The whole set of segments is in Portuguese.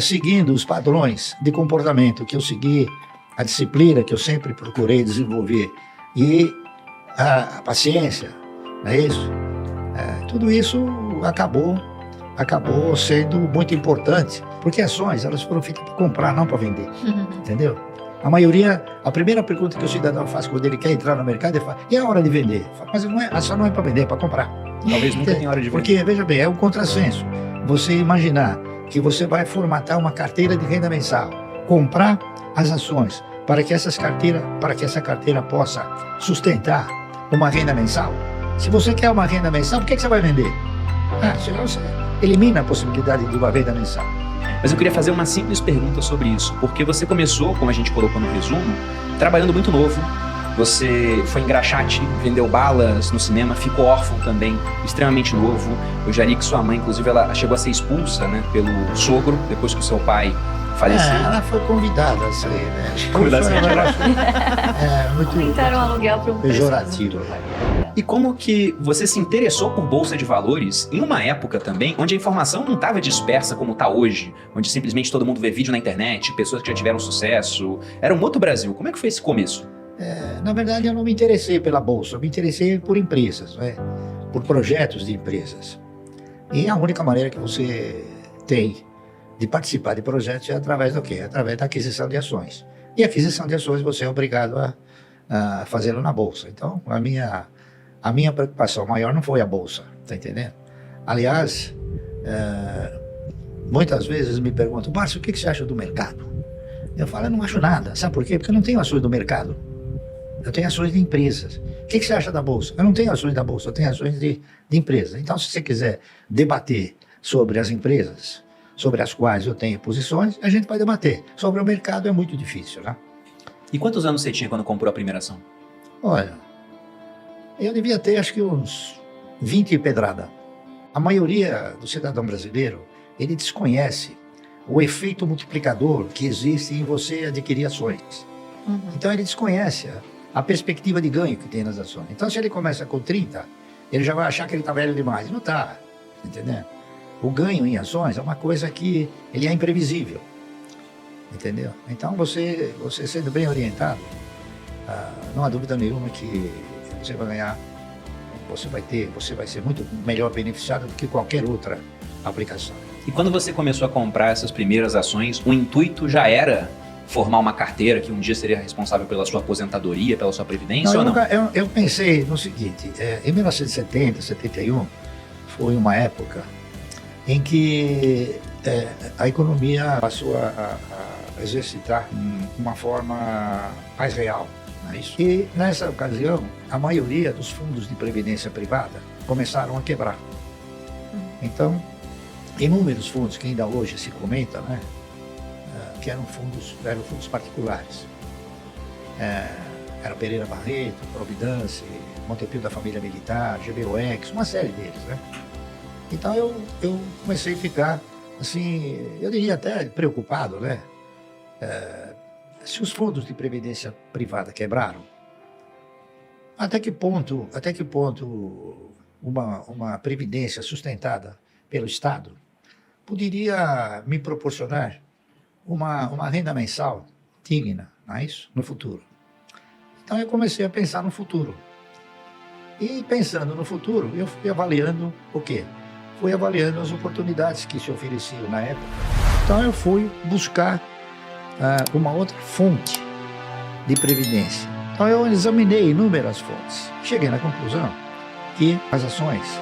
seguindo os padrões de comportamento que eu segui, a disciplina que eu sempre procurei desenvolver e a paciência, não é isso? Tudo isso acabou sendo muito importante, porque ações, elas foram feitas para comprar, não para vender, entendeu? A maioria, a primeira pergunta que o cidadão faz quando ele quer entrar no mercado, ele fala, e a hora de vender? Fala, mas a ação não é para vender, é para comprar. Talvez nunca tenha hora de vender. Porque, veja bem, é um contrassenso. Você imaginar que você vai formatar uma carteira de renda mensal, comprar as ações para que essa carteira possa sustentar uma renda mensal. Se você quer uma renda mensal, por que você vai vender? Senão você elimina a possibilidade de uma renda mensal. Mas eu queria fazer uma simples pergunta sobre isso, porque você começou, como a gente colocou no resumo, trabalhando muito novo. Você foi engraxate, vendeu balas no cinema, ficou órfão também, extremamente novo. Eu já li que sua mãe, inclusive, ela chegou a ser expulsa, né, pelo sogro, depois que o seu pai faleceu. Ela foi convidada a sair, né? Convidada a sair. Muito aumentaram o aluguel para um pejorativo. E como que você se interessou por Bolsa de Valores em uma época também onde a informação não estava dispersa como está hoje, onde simplesmente todo mundo vê vídeo na internet, pessoas que já tiveram sucesso. Era um outro Brasil. Como é que foi esse começo? Na verdade, eu não me interessei pela Bolsa, eu me interessei por empresas, né? Por projetos de empresas. E a única maneira que você tem de participar de projetos é através do quê? Através da aquisição de ações. E a aquisição de ações você é obrigado a fazê-lo na Bolsa. Então, a minha preocupação maior não foi a Bolsa, tá entendendo? Aliás, muitas vezes me perguntam, Márcio, o que você acha do mercado? Eu falo, eu não acho nada. Sabe por quê? Porque eu não tenho ações do mercado. Eu tenho ações de empresas. O que você acha da Bolsa? Eu não tenho ações da Bolsa, eu tenho ações de empresas. Então, se você quiser debater sobre as empresas, sobre as quais eu tenho posições, a gente vai debater. Sobre o mercado é muito difícil, né? E quantos anos você tinha quando comprou a primeira ação? Olha, eu devia ter acho que uns 20 e pedrada. A maioria do cidadão brasileiro, ele desconhece o efeito multiplicador que existe em você adquirir ações. Então ele desconhece a perspectiva de ganho que tem nas ações. Então se ele começa com 30, ele já vai achar que ele está velho demais. Não está, entendeu? O ganho em ações é uma coisa que ele é imprevisível, entendeu? Então você sendo bem orientado, não há dúvida nenhuma que você vai ganhar, você vai ser muito melhor beneficiado do que qualquer outra aplicação. E quando você começou a comprar essas primeiras ações, o intuito já era formar uma carteira que um dia seria responsável pela sua aposentadoria, pela sua previdência ou não? Eu pensei no seguinte, em 1970, 71, foi uma época em que a economia passou a exercitar uma forma mais real. Não é isso? E nessa ocasião, a maioria dos fundos de previdência privada começaram a quebrar. Então, inúmeros fundos que ainda hoje se comenta, né, que eram fundos particulares. Era Pereira Barreto, Providência, Montepio da Família Militar, GBOX, uma série deles, né? Então eu comecei a ficar, assim, eu diria até preocupado, né? Se os fundos de previdência privada quebraram, até que ponto uma previdência sustentada pelo Estado poderia me proporcionar uma renda mensal digna, não é isso? No futuro. Então eu comecei a pensar no futuro. E pensando no futuro, eu fui avaliando o quê? Fui avaliando as oportunidades que se ofereciam na época. Então eu fui buscar uma outra fonte de previdência. Então eu examinei inúmeras fontes. Cheguei na conclusão que as ações,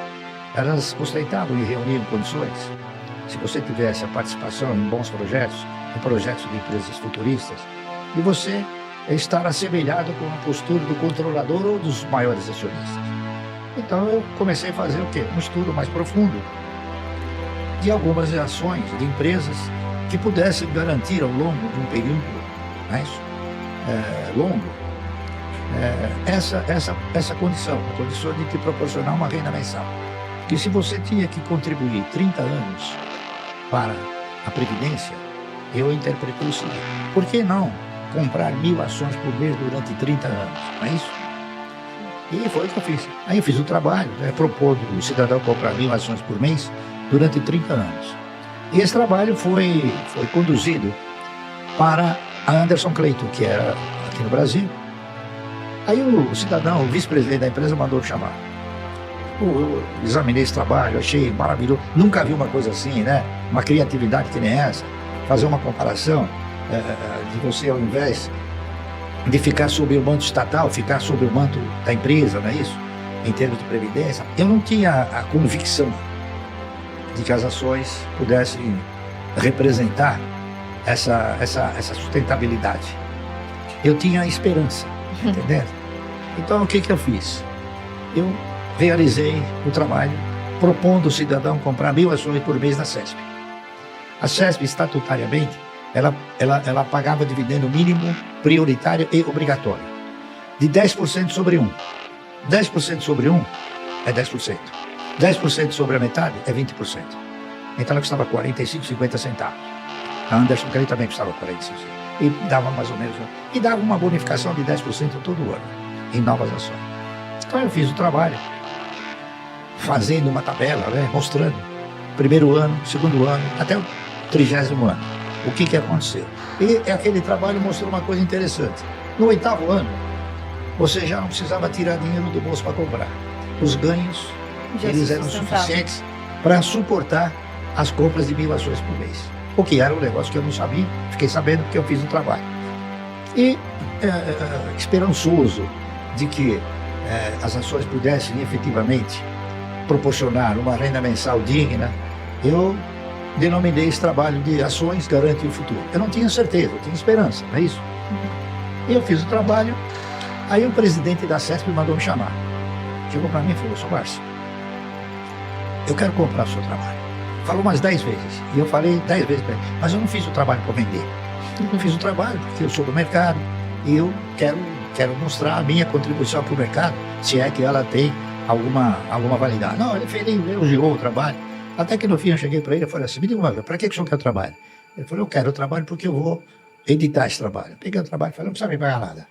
elas ostentavam e reuniam condições. Se você tivesse a participação em bons projetos, em projetos de empresas futuristas, e você estar assemelhado com a postura do controlador ou dos maiores acionistas. Então eu comecei a fazer o quê? Um estudo mais profundo de algumas ações de empresas que pudessem garantir ao longo de um período, não é isso? Longo, essa condição, a condição de te proporcionar uma renda mensal. E se você tinha que contribuir 30 anos para a Previdência, eu interpretei o seguinte: por que não comprar 1000 ações por mês durante 30 anos? Não é isso? E foi o que eu fiz. Aí eu fiz o trabalho, propondo o cidadão comprar 1000 ações por mês durante 30 anos. E esse trabalho foi conduzido para a Anderson Clayton, que era aqui no Brasil. Aí o cidadão, o vice-presidente da empresa, mandou me chamar. Eu examinei esse trabalho, achei maravilhoso. Nunca vi uma coisa assim, né? Uma criatividade que nem essa. Fazer uma comparação de você, ao invés de ficar sob o manto estatal, ficar sob o manto da empresa, não é isso? Em termos de previdência. Eu não tinha a convicção de que as ações pudessem representar essa sustentabilidade. Eu tinha a esperança, entendendo? Então, o que eu fiz? Eu realizei o trabalho propondo o cidadão comprar 1.000 ações por mês na CESP. A CESP, estatutariamente, ela pagava dividendo mínimo, prioritário e obrigatório, de 10% sobre 1. 10% sobre 1 é 10%. 10% sobre a metade é 20%. Então ela custava 45, 50 centavos. A Anderson Clayton também custava 45 centavos. E dava mais ou menos, e dava uma bonificação de 10% todo ano, em novas ações. Então eu fiz o trabalho, fazendo uma tabela, né, mostrando, primeiro ano, segundo ano, até o 30º ano, o que aconteceu. E aquele trabalho mostrou uma coisa interessante. No 8º ano, você já não precisava tirar dinheiro do bolso para comprar. Os ganhos, eles eram suficientes para suportar as compras de 1.000 ações por mês. O que era um negócio que eu não sabia, fiquei sabendo porque eu fiz o trabalho. E esperançoso de que as ações pudessem efetivamente proporcionar uma renda mensal digna, eu denominei esse trabalho de Ações Garante o Futuro. Eu não tinha certeza, eu tinha esperança, não é isso? E eu fiz o trabalho, aí o presidente da CESP mandou me chamar. Chegou para mim e falou: "Sr. Márcio, eu quero comprar o seu trabalho." Falou umas 10 vezes. E eu falei 10 vezes para ele: "Mas eu não fiz o trabalho para vender. Eu fiz o trabalho porque eu sou do mercado e eu quero mostrar a minha contribuição para o mercado, se é que ela tem alguma validade." Não, ele elogiou o trabalho. Até que no fim eu cheguei para ele e falei assim: "Me diga uma coisa, para que o senhor quer o trabalho?" Ele falou: "Eu quero o trabalho porque eu vou editar esse trabalho." Peguei o trabalho e falei: "Não precisa me pagar nada."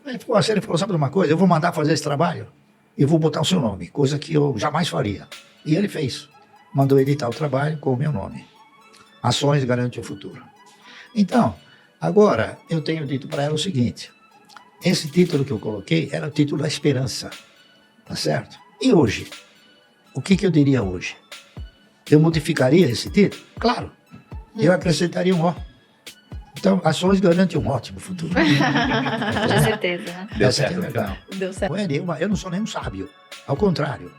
Ele ficou assim, ele falou: "Sabe de uma coisa? Eu vou mandar fazer esse trabalho e vou botar o seu nome, coisa que eu jamais faria." E ele fez. Mandou editar o trabalho com o meu nome. Ações Garante o Futuro. Então, agora eu tenho dito para ela o seguinte: esse título que eu coloquei era o título da esperança, tá certo? E hoje? O que eu diria hoje? Eu modificaria esse título? Claro. Eu acrescentaria um O. Então, Ações Garante um ótimo futuro. Com certeza, né? Deu certo. Legal. Deu certo. Eu não sou nenhum sábio. Ao contrário,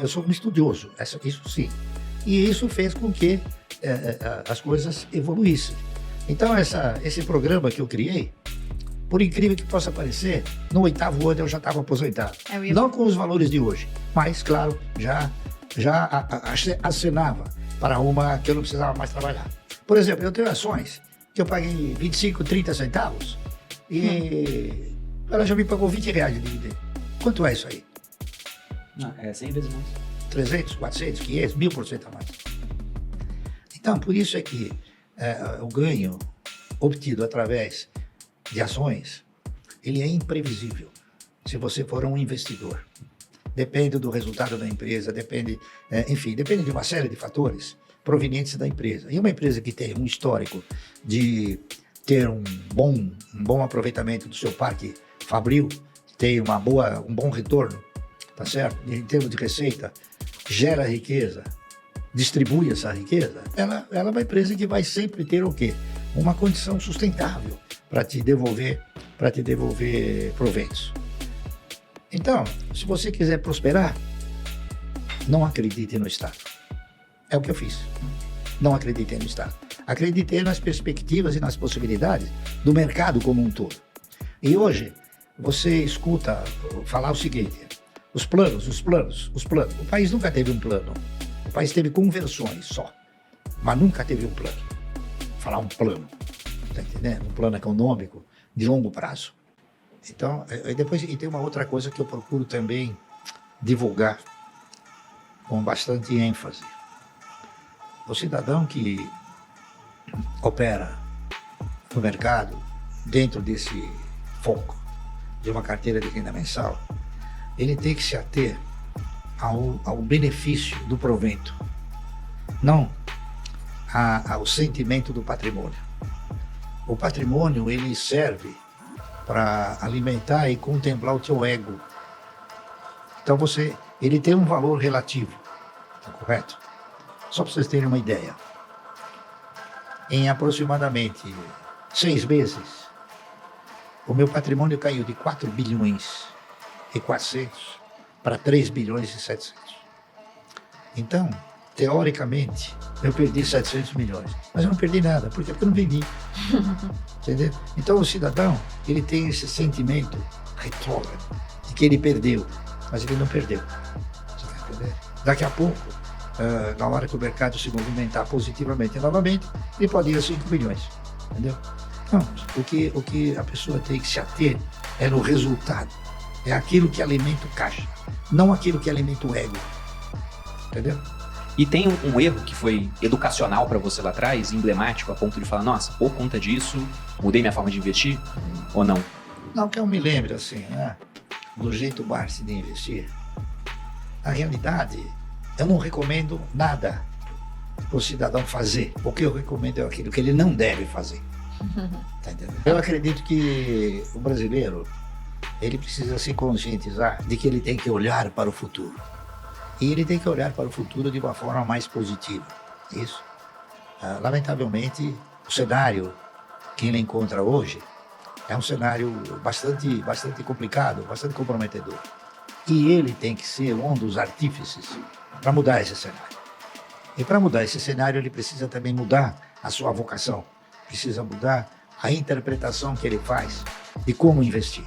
eu sou um estudioso, isso sim. E isso fez com que as coisas evoluíssem. Então, esse programa que eu criei, por incrível que possa parecer, no 8º ano eu já estava aposentado. Não com os valores de hoje, mas, claro, já acenava para uma que eu não precisava mais trabalhar. Por exemplo, eu tenho ações que eu paguei 25, 30 centavos e ela já me pagou R$20 de dividendo. Quanto é isso aí? Não, é 100 vezes mais. 300, 400, 500, 1000% a mais. Então, por isso é que o ganho obtido através de ações, ele é imprevisível se você for um investidor. Depende do resultado da empresa, depende de uma série de fatores provenientes da empresa. E uma empresa que tem um histórico de ter um bom aproveitamento do seu parque fabril, tem um bom retorno, tá certo? Em termos de receita, gera riqueza, distribui essa riqueza, ela é uma empresa que vai sempre ter o quê? Uma condição sustentável para te devolver proventos. Então, se você quiser prosperar, não acredite no Estado. É o que eu fiz. Não acreditei no Estado. Acreditei nas perspectivas e nas possibilidades do mercado como um todo. E hoje, você escuta falar o seguinte: os planos. O país nunca teve um plano. O país teve conversões só, mas nunca teve um plano. Falar um plano, tá entendendo? Um plano econômico de longo prazo. Então, e tem uma outra coisa que eu procuro também divulgar com bastante ênfase. O cidadão que opera no mercado dentro desse foco de uma carteira de renda mensal, ele tem que se ater ao benefício do provento, não ao sentimento do patrimônio. O patrimônio, ele serve para alimentar e contemplar o teu ego. Então ele tem um valor relativo, tá correto? Só para vocês terem uma ideia. Em aproximadamente 6 meses, o meu patrimônio caiu de 4 bilhões e 400 para 3 bilhões e 700. Então, teoricamente, eu perdi 700 milhões. Mas eu não perdi nada. Por quê? Porque eu não vendi. Entendeu? Então, o cidadão, ele tem esse sentimento retrógrado de que ele perdeu, mas ele não perdeu. Você vai entender? Daqui a pouco, na hora que o mercado se movimentar positivamente novamente, ele pode ir a 5 bilhões. Entendeu? Não, o que a pessoa tem que se ater é no resultado. É aquilo que alimenta o caixa, não aquilo que alimenta o ego. Entendeu? E tem um erro que foi educacional para você lá atrás, emblemático, a ponto de falar, nossa, por conta disso, mudei minha forma de investir? Ou não? Não, que eu me lembre assim, né? Do jeito Barsi de investir. Na realidade, eu não recomendo nada para o cidadão fazer. O que eu recomendo é aquilo que ele não deve fazer. Tá entendendo? Eu acredito que o brasileiro, ele precisa se conscientizar de que ele tem que olhar para o futuro. E ele tem que olhar para o futuro de uma forma mais positiva. Isso. Lamentavelmente, o cenário que ele encontra hoje é um cenário bastante complicado, bastante comprometedor. E ele tem que ser um dos artífices para mudar esse cenário. E para mudar esse cenário, ele precisa também mudar a sua vocação. Precisa mudar a interpretação que ele faz de como investir.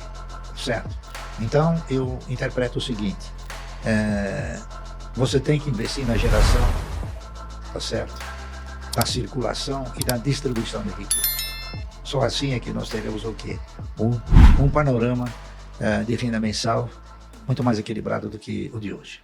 Certo? Então, eu interpreto o seguinte. Você tem que investir na geração, tá certo? Na circulação e na distribuição de riqueza. Só assim é que nós teremos o quê? Um panorama de renda mensal muito mais equilibrado do que o de hoje.